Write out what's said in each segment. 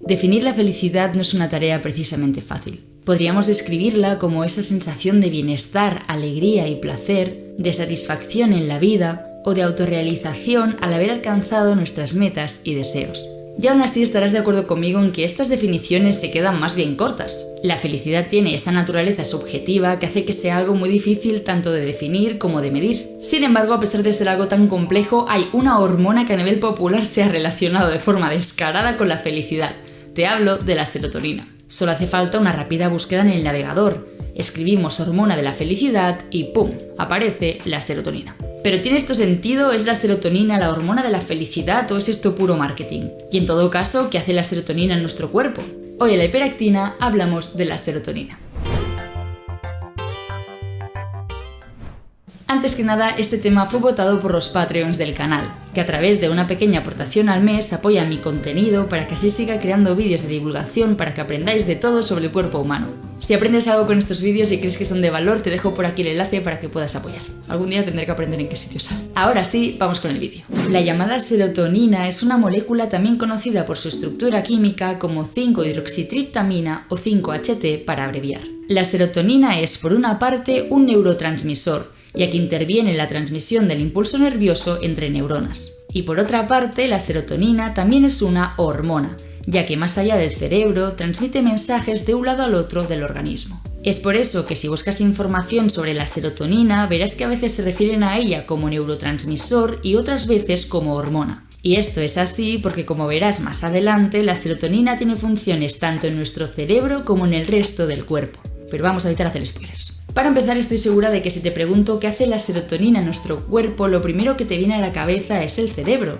Definir la felicidad no es una tarea precisamente fácil. Podríamos describirla como esa sensación de bienestar, alegría y placer, de satisfacción en la vida o de autorrealización al haber alcanzado nuestras metas y deseos. Y aún así estarás de acuerdo conmigo en que estas definiciones se quedan más bien cortas. La felicidad tiene esa naturaleza subjetiva que hace que sea algo muy difícil tanto de definir como de medir. Sin embargo, a pesar de ser algo tan complejo, hay una hormona que a nivel popular se ha relacionado de forma descarada con la felicidad. Te hablo de la serotonina. Solo hace falta una rápida búsqueda en el navegador. Escribimos hormona de la felicidad y ¡pum!, aparece la serotonina. ¿Pero tiene esto sentido? ¿Es la serotonina la hormona de la felicidad o es esto puro marketing? Y en todo caso, ¿qué hace la serotonina en nuestro cuerpo? Hoy en la Hiperactina hablamos de la serotonina. Antes que nada, este tema fue votado por los Patreons del canal, que a través de una pequeña aportación al mes apoyan mi contenido para que así siga creando vídeos de divulgación para que aprendáis de todo sobre el cuerpo humano. Si aprendes algo con estos vídeos y crees que son de valor, te dejo por aquí el enlace para que puedas apoyar. Algún día tendré que aprender en qué sitio sale. Ahora sí, vamos con el vídeo. La llamada serotonina es una molécula también conocida por su estructura química como 5-hidroxitriptamina o 5-HT para abreviar. La serotonina es, por una parte, un neurotransmisor, ya que interviene en la transmisión del impulso nervioso entre neuronas. Y por otra parte, la serotonina también es una hormona, ya que más allá del cerebro transmite mensajes de un lado al otro del organismo. Es por eso que si buscas información sobre la serotonina, verás que a veces se refieren a ella como neurotransmisor y otras veces como hormona. Y esto es así porque, como verás más adelante, la serotonina tiene funciones tanto en nuestro cerebro como en el resto del cuerpo. Pero vamos a evitar hacer spoilers. Para empezar, estoy segura de que si te pregunto qué hace la serotonina en nuestro cuerpo, lo primero que te viene a la cabeza es el cerebro.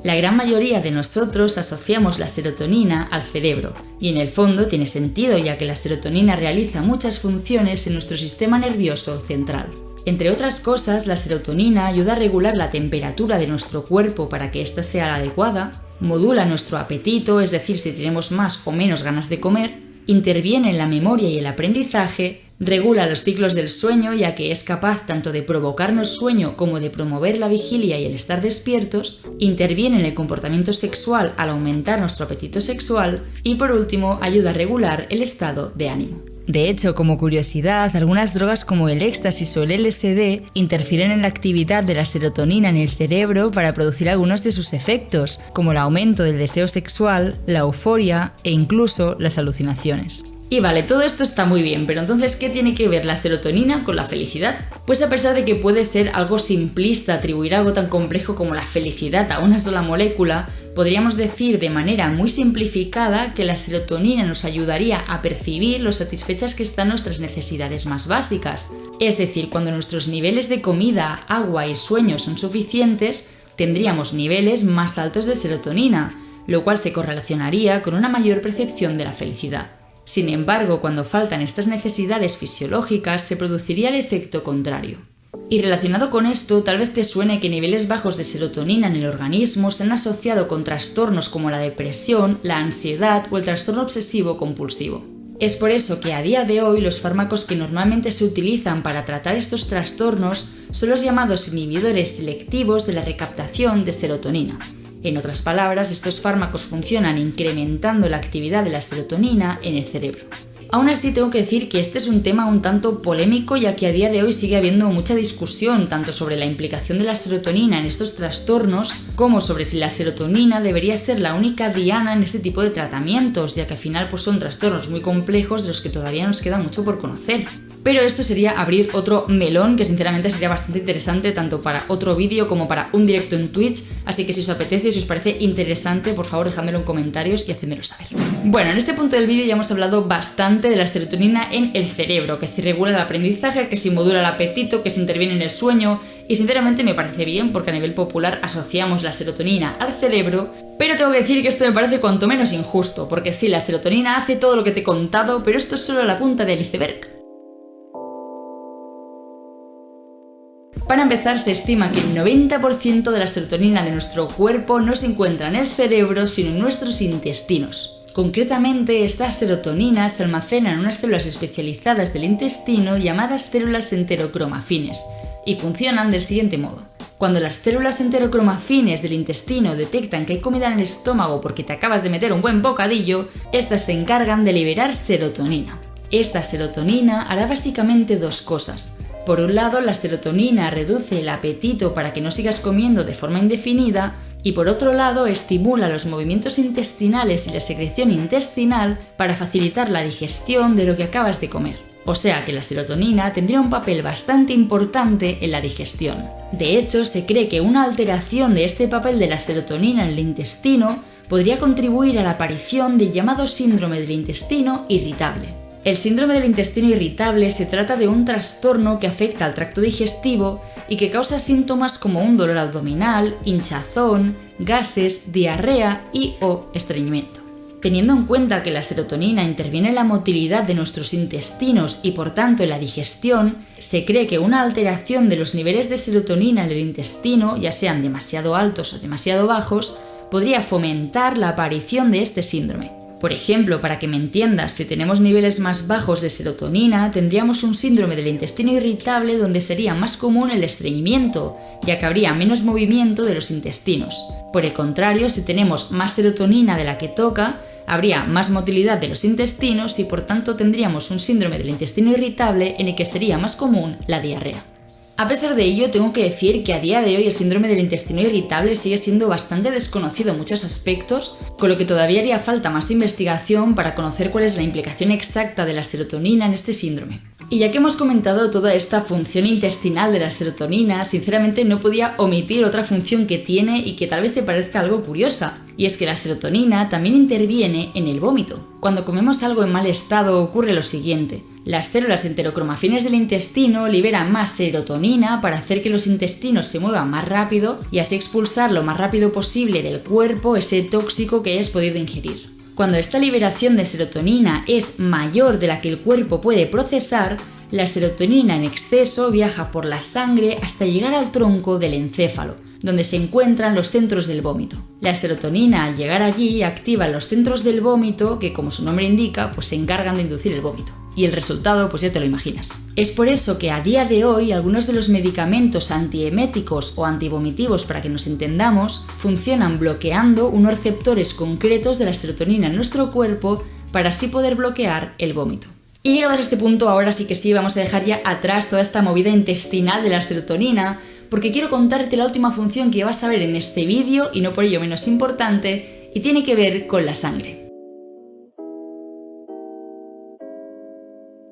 La gran mayoría de nosotros asociamos la serotonina al cerebro, y en el fondo tiene sentido ya que la serotonina realiza muchas funciones en nuestro sistema nervioso central. Entre otras cosas, la serotonina ayuda a regular la temperatura de nuestro cuerpo para que ésta sea la adecuada, modula nuestro apetito, es decir, si tenemos más o menos ganas de comer, interviene en la memoria y el aprendizaje, regula los ciclos del sueño ya que es capaz tanto de provocarnos sueño como de promover la vigilia y el estar despiertos, interviene en el comportamiento sexual al aumentar nuestro apetito sexual y por último ayuda a regular el estado de ánimo. De hecho, como curiosidad, algunas drogas como el éxtasis o el LSD interfieren en la actividad de la serotonina en el cerebro para producir algunos de sus efectos, como el aumento del deseo sexual, la euforia e incluso las alucinaciones. Y vale, todo esto está muy bien, pero entonces, ¿qué tiene que ver la serotonina con la felicidad? Pues a pesar de que puede ser algo simplista atribuir algo tan complejo como la felicidad a una sola molécula, podríamos decir de manera muy simplificada que la serotonina nos ayudaría a percibir lo satisfechas que están nuestras necesidades más básicas. Es decir, cuando nuestros niveles de comida, agua y sueño son suficientes, tendríamos niveles más altos de serotonina, lo cual se correlacionaría con una mayor percepción de la felicidad. Sin embargo, cuando faltan estas necesidades fisiológicas, se produciría el efecto contrario. Y relacionado con esto, tal vez te suene que niveles bajos de serotonina en el organismo se han asociado con trastornos como la depresión, la ansiedad o el trastorno obsesivo-compulsivo. Es por eso que a día de hoy los fármacos que normalmente se utilizan para tratar estos trastornos son los llamados inhibidores selectivos de la recaptación de serotonina. En otras palabras, estos fármacos funcionan incrementando la actividad de la serotonina en el cerebro. Aún así, tengo que decir que este es un tema un tanto polémico, ya que a día de hoy sigue habiendo mucha discusión tanto sobre la implicación de la serotonina en estos trastornos como sobre si la serotonina debería ser la única diana en este tipo de tratamientos, ya que al final son trastornos muy complejos de los que todavía nos queda mucho por conocer. Pero esto sería abrir otro melón que sinceramente sería bastante interesante tanto para otro vídeo como para un directo en Twitch, así que si os apetece, si os parece interesante, por favor dejádmelo en comentarios y hacedmelo saber. Bueno, en este punto del vídeo ya hemos hablado bastante de la serotonina en el cerebro, que si regula el aprendizaje, que si modula el apetito, que si interviene en el sueño, y sinceramente me parece bien porque a nivel popular asociamos la serotonina al cerebro, pero tengo que decir que esto me parece cuanto menos injusto, porque sí, la serotonina hace todo lo que te he contado, pero esto es solo la punta del iceberg. Para empezar, se estima que el 90% de la serotonina de nuestro cuerpo no se encuentra en el cerebro, sino en nuestros intestinos. Concretamente, esta serotonina se almacena en unas células especializadas del intestino llamadas células enterocromafines, y funcionan del siguiente modo. Cuando las células enterocromafines del intestino detectan que hay comida en el estómago porque te acabas de meter un buen bocadillo, estas se encargan de liberar serotonina. Esta serotonina hará básicamente dos cosas. Por un lado, la serotonina reduce el apetito para que no sigas comiendo de forma indefinida, y por otro lado estimula los movimientos intestinales y la secreción intestinal para facilitar la digestión de lo que acabas de comer. O sea que la serotonina tendría un papel bastante importante en la digestión. De hecho, se cree que una alteración de este papel de la serotonina en el intestino podría contribuir a la aparición del llamado síndrome del intestino irritable. El síndrome del intestino irritable se trata de un trastorno que afecta al tracto digestivo y que causa síntomas como un dolor abdominal, hinchazón, gases, diarrea o estreñimiento. Teniendo en cuenta que la serotonina interviene en la motilidad de nuestros intestinos y por tanto en la digestión, se cree que una alteración de los niveles de serotonina en el intestino, ya sean demasiado altos o demasiado bajos, podría fomentar la aparición de este síndrome. Por ejemplo, para que me entiendas, si tenemos niveles más bajos de serotonina, tendríamos un síndrome del intestino irritable donde sería más común el estreñimiento, ya que habría menos movimiento de los intestinos. Por el contrario, si tenemos más serotonina de la que toca, habría más motilidad de los intestinos y por tanto tendríamos un síndrome del intestino irritable en el que sería más común la diarrea. A pesar de ello, tengo que decir que a día de hoy el síndrome del intestino irritable sigue siendo bastante desconocido en muchos aspectos, con lo que todavía haría falta más investigación para conocer cuál es la implicación exacta de la serotonina en este síndrome. Y ya que hemos comentado toda esta función intestinal de la serotonina, sinceramente no podía omitir otra función que tiene y que tal vez te parezca algo curiosa, y es que la serotonina también interviene en el vómito. Cuando comemos algo en mal estado ocurre lo siguiente. Las células enterocromafines del intestino liberan más serotonina para hacer que los intestinos se muevan más rápido y así expulsar lo más rápido posible del cuerpo ese tóxico que hayas podido ingerir. Cuando esta liberación de serotonina es mayor de la que el cuerpo puede procesar, la serotonina en exceso viaja por la sangre hasta llegar al tronco del encéfalo, donde se encuentran los centros del vómito. La serotonina al llegar allí activa los centros del vómito que, como su nombre indica, se encargan de inducir el vómito. Y el resultado, ya te lo imaginas. Es por eso que a día de hoy algunos de los medicamentos antieméticos o antivomitivos, para que nos entendamos, funcionan bloqueando unos receptores concretos de la serotonina en nuestro cuerpo para así poder bloquear el vómito. Y llegados a este punto, ahora sí que sí, vamos a dejar ya atrás toda esta movida intestinal de la serotonina, porque quiero contarte la última función que vas a ver en este vídeo y no por ello menos importante, y tiene que ver con la sangre.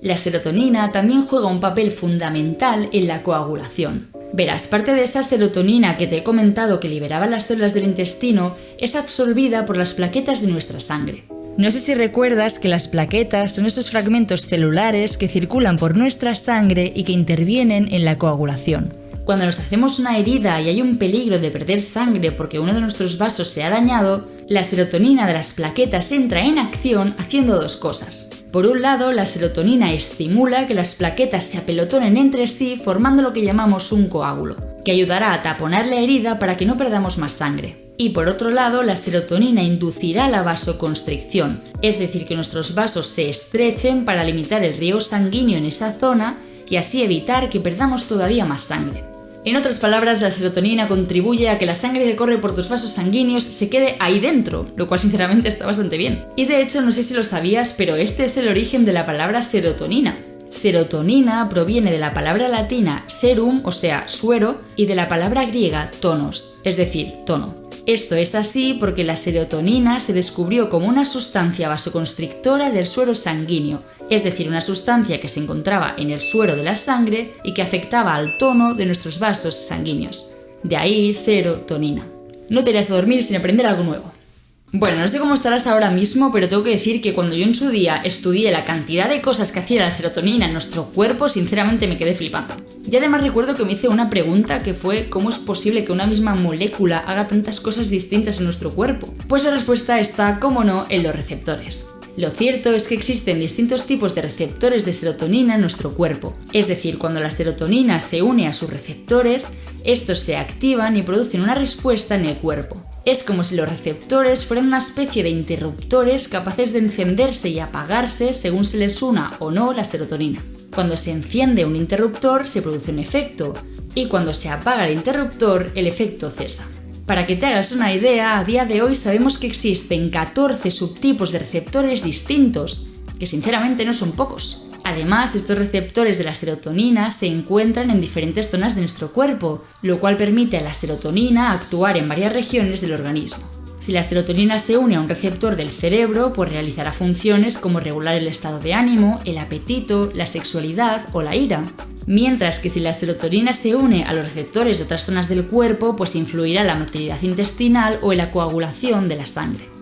La serotonina también juega un papel fundamental en la coagulación. Verás, parte de esa serotonina que te he comentado que liberaban las células del intestino es absorbida por las plaquetas de nuestra sangre. No sé si recuerdas que las plaquetas son esos fragmentos celulares que circulan por nuestra sangre y que intervienen en la coagulación. Cuando nos hacemos una herida y hay un peligro de perder sangre porque uno de nuestros vasos se ha dañado, la serotonina de las plaquetas entra en acción haciendo dos cosas. Por un lado, la serotonina estimula que las plaquetas se apelotonen entre sí formando lo que llamamos un coágulo, que ayudará a taponar la herida para que no perdamos más sangre. Y por otro lado, la serotonina inducirá la vasoconstricción, es decir, que nuestros vasos se estrechen para limitar el riego sanguíneo en esa zona y así evitar que perdamos todavía más sangre. En otras palabras, la serotonina contribuye a que la sangre que corre por tus vasos sanguíneos se quede ahí dentro, lo cual sinceramente está bastante bien. Y de hecho, no sé si lo sabías, pero este es el origen de la palabra serotonina. Serotonina proviene de la palabra latina serum, o sea, suero, y de la palabra griega tonos, es decir, tono. Esto es así porque la serotonina se descubrió como una sustancia vasoconstrictora del suero sanguíneo, es decir, una sustancia que se encontraba en el suero de la sangre y que afectaba al tono de nuestros vasos sanguíneos. De ahí, serotonina. No te irás a dormir sin aprender algo nuevo. Bueno, no sé cómo estarás ahora mismo, pero tengo que decir que cuando yo en su día estudié la cantidad de cosas que hacía la serotonina en nuestro cuerpo, sinceramente me quedé flipando. Y además recuerdo que me hice una pregunta que fue ¿cómo es posible que una misma molécula haga tantas cosas distintas en nuestro cuerpo? Pues la respuesta está, como no, en los receptores. Lo cierto es que existen distintos tipos de receptores de serotonina en nuestro cuerpo. Es decir, cuando la serotonina se une a sus receptores, estos se activan y producen una respuesta en el cuerpo. Es como si los receptores fueran una especie de interruptores capaces de encenderse y apagarse según se les una o no la serotonina. Cuando se enciende un interruptor se produce un efecto, y cuando se apaga el interruptor, el efecto cesa. Para que te hagas una idea, a día de hoy sabemos que existen 14 subtipos de receptores distintos, que sinceramente no son pocos. Además, estos receptores de la serotonina se encuentran en diferentes zonas de nuestro cuerpo, lo cual permite a la serotonina actuar en varias regiones del organismo. Si la serotonina se une a un receptor del cerebro, pues realizará funciones como regular el estado de ánimo, el apetito, la sexualidad o la ira. Mientras que si la serotonina se une a los receptores de otras zonas del cuerpo, pues influirá en la motilidad intestinal o en la coagulación de la sangre.